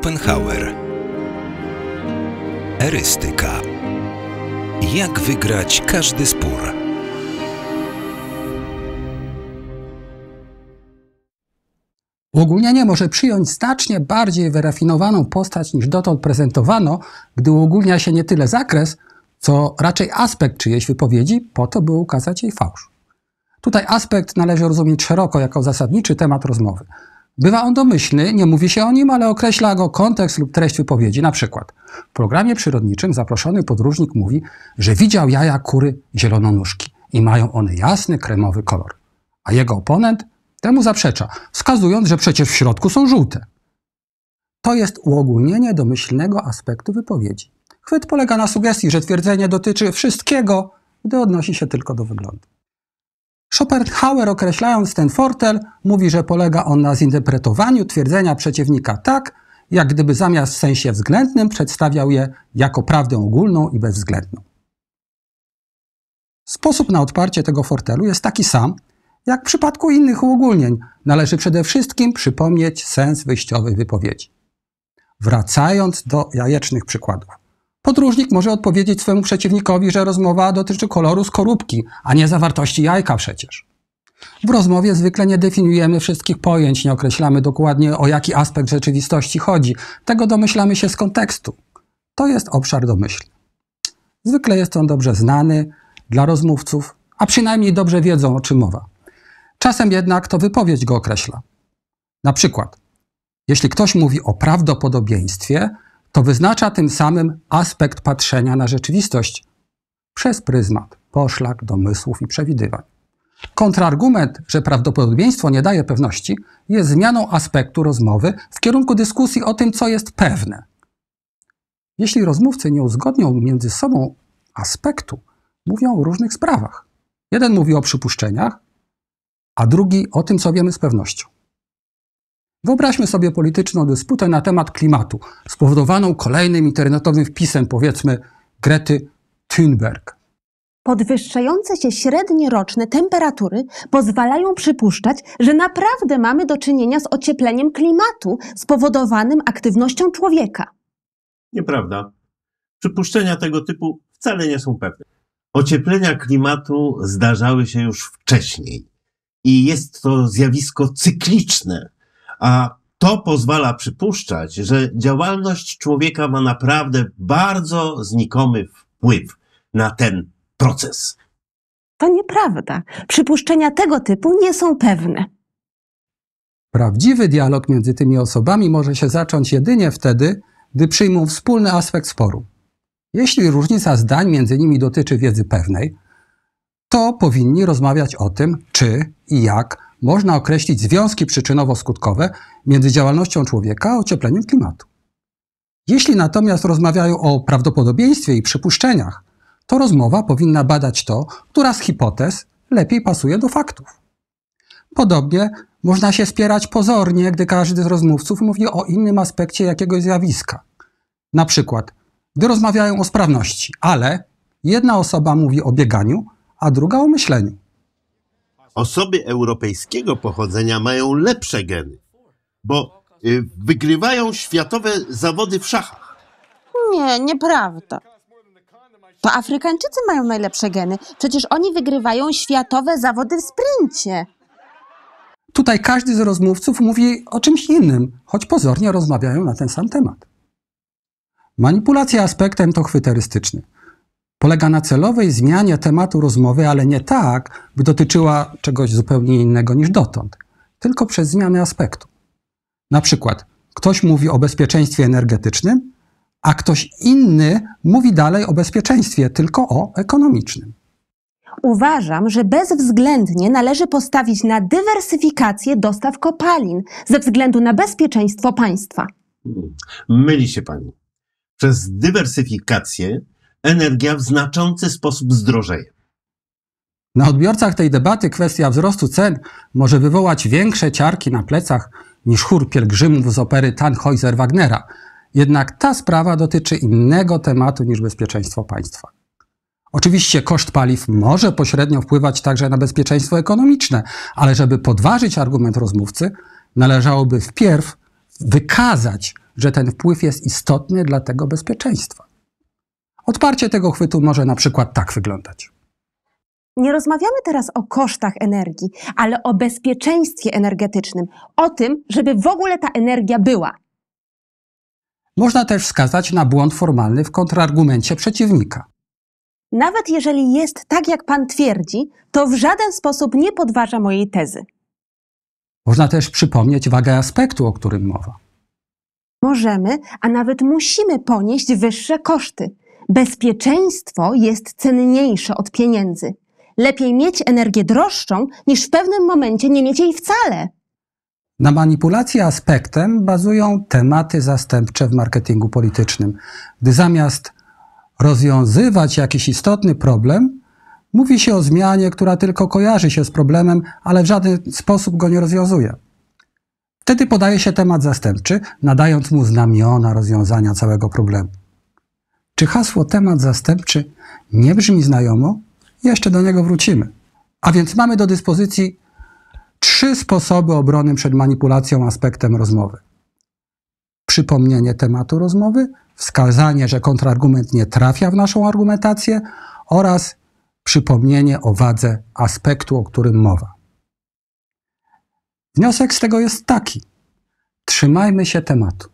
Schopenhauer. Erystyka. Jak wygrać każdy spór? Uogólnienie może przyjąć znacznie bardziej wyrafinowaną postać niż dotąd prezentowano, gdy uogólnia się nie tyle zakres, co raczej aspekt czyjejś wypowiedzi, po to, by ukazać jej fałsz. Tutaj aspekt należy rozumieć szeroko jako zasadniczy temat rozmowy. Bywa on domyślny, nie mówi się o nim, ale określa go kontekst lub treść wypowiedzi. Na przykład w programie przyrodniczym zaproszony podróżnik mówi, że widział jaja kury zielononóżki i mają one jasny, kremowy kolor. A jego oponent temu zaprzecza, wskazując, że przecież w środku są żółte. To jest uogólnienie domyślnego aspektu wypowiedzi. Chwyt polega na sugestii, że twierdzenie dotyczy wszystkiego, gdy odnosi się tylko do wyglądu. Schopenhauer, określając ten fortel, mówi, że polega on na zinterpretowaniu twierdzenia przeciwnika tak, jak gdyby zamiast w sensie względnym przedstawiał je jako prawdę ogólną i bezwzględną. Sposób na odparcie tego fortelu jest taki sam, jak w przypadku innych uogólnień. Należy przede wszystkim przypomnieć sens wyjściowej wypowiedzi. Wracając do jajecznych przykładów. Podróżnik może odpowiedzieć swemu przeciwnikowi, że rozmowa dotyczy koloru skorupki, a nie zawartości jajka przecież. W rozmowie zwykle nie definiujemy wszystkich pojęć, nie określamy dokładnie, o jaki aspekt rzeczywistości chodzi. Tego domyślamy się z kontekstu. To jest obszar domyślny. Zwykle jest on dobrze znany dla rozmówców, a przynajmniej dobrze wiedzą, o czym mowa. Czasem jednak to wypowiedź go określa. Na przykład, jeśli ktoś mówi o prawdopodobieństwie, to wyznacza tym samym aspekt patrzenia na rzeczywistość przez pryzmat, poszlak, domysłów i przewidywań. Kontrargument, że prawdopodobieństwo nie daje pewności, jest zmianą aspektu rozmowy w kierunku dyskusji o tym, co jest pewne. Jeśli rozmówcy nie uzgodnią między sobą aspektu, mówią o różnych sprawach. Jeden mówi o przypuszczeniach, a drugi o tym, co wiemy z pewnością. Wyobraźmy sobie polityczną dysputę na temat klimatu, spowodowaną kolejnym internetowym wpisem, powiedzmy, Grety Thunberg. Podwyższające się średnie roczne temperatury pozwalają przypuszczać, że naprawdę mamy do czynienia z ociepleniem klimatu spowodowanym aktywnością człowieka. Nieprawda. Przypuszczenia tego typu wcale nie są pewne. Ocieplenia klimatu zdarzały się już wcześniej i jest to zjawisko cykliczne, a to pozwala przypuszczać, że działalność człowieka ma naprawdę bardzo znikomy wpływ na ten proces. To nieprawda. Przypuszczenia tego typu nie są pewne. Prawdziwy dialog między tymi osobami może się zacząć jedynie wtedy, gdy przyjmą wspólny aspekt sporu. Jeśli różnica zdań między nimi dotyczy wiedzy pewnej, to powinni rozmawiać o tym, czy i jak można określić związki przyczynowo-skutkowe między działalnością człowieka a ociepleniem klimatu. Jeśli natomiast rozmawiają o prawdopodobieństwie i przypuszczeniach, to rozmowa powinna badać to, która z hipotez lepiej pasuje do faktów. Podobnie można się spierać pozornie, gdy każdy z rozmówców mówi o innym aspekcie jakiegoś zjawiska. Na przykład, gdy rozmawiają o sprawności, ale jedna osoba mówi o bieganiu, a druga o myśleniu. Osoby europejskiego pochodzenia mają lepsze geny, bo wygrywają światowe zawody w szachach. Nie, nieprawda. To Afrykańczycy mają najlepsze geny. Przecież oni wygrywają światowe zawody w sprincie. Tutaj każdy z rozmówców mówi o czymś innym, choć pozornie rozmawiają na ten sam temat. Manipulacja aspektem to chwyt erystyczny. Polega na celowej zmianie tematu rozmowy, ale nie tak, by dotyczyła czegoś zupełnie innego niż dotąd, tylko przez zmianę aspektu. Na przykład ktoś mówi o bezpieczeństwie energetycznym, a ktoś inny mówi dalej o bezpieczeństwie, tylko o ekonomicznym. Uważam, że bezwzględnie należy postawić na dywersyfikację dostaw kopalin ze względu na bezpieczeństwo państwa. Myli się pani. Przez dywersyfikację energia w znaczący sposób zdrożeje. Na odbiorcach tej debaty kwestia wzrostu cen może wywołać większe ciarki na plecach niż chór pielgrzymów z opery Tannhäuser-Wagnera. Jednak ta sprawa dotyczy innego tematu niż bezpieczeństwo państwa. Oczywiście koszt paliw może pośrednio wpływać także na bezpieczeństwo ekonomiczne, ale żeby podważyć argument rozmówcy, należałoby wpierw wykazać, że ten wpływ jest istotny dla tego bezpieczeństwa. Odparcie tego chwytu może na przykład tak wyglądać. Nie rozmawiamy teraz o kosztach energii, ale o bezpieczeństwie energetycznym, o tym, żeby w ogóle ta energia była. Można też wskazać na błąd formalny w kontrargumencie przeciwnika. Nawet jeżeli jest tak, jak pan twierdzi, to w żaden sposób nie podważa mojej tezy. Można też przypomnieć wagę aspektu, o którym mowa. Możemy, a nawet musimy ponieść wyższe koszty. Bezpieczeństwo jest cenniejsze od pieniędzy. Lepiej mieć energię droższą, niż w pewnym momencie nie mieć jej wcale. Na manipulacji aspektem bazują tematy zastępcze w marketingu politycznym, gdy zamiast rozwiązywać jakiś istotny problem, mówi się o zmianie, która tylko kojarzy się z problemem, ale w żaden sposób go nie rozwiązuje. Wtedy podaje się temat zastępczy, nadając mu znamiona rozwiązania całego problemu. Czy hasło temat zastępczy nie brzmi znajomo? Jeszcze do niego wrócimy. A więc mamy do dyspozycji 3 sposoby obrony przed manipulacją aspektem rozmowy. Przypomnienie tematu rozmowy, wskazanie, że kontrargument nie trafia w naszą argumentację oraz przypomnienie o wadze aspektu, o którym mowa. Wniosek z tego jest taki: trzymajmy się tematu.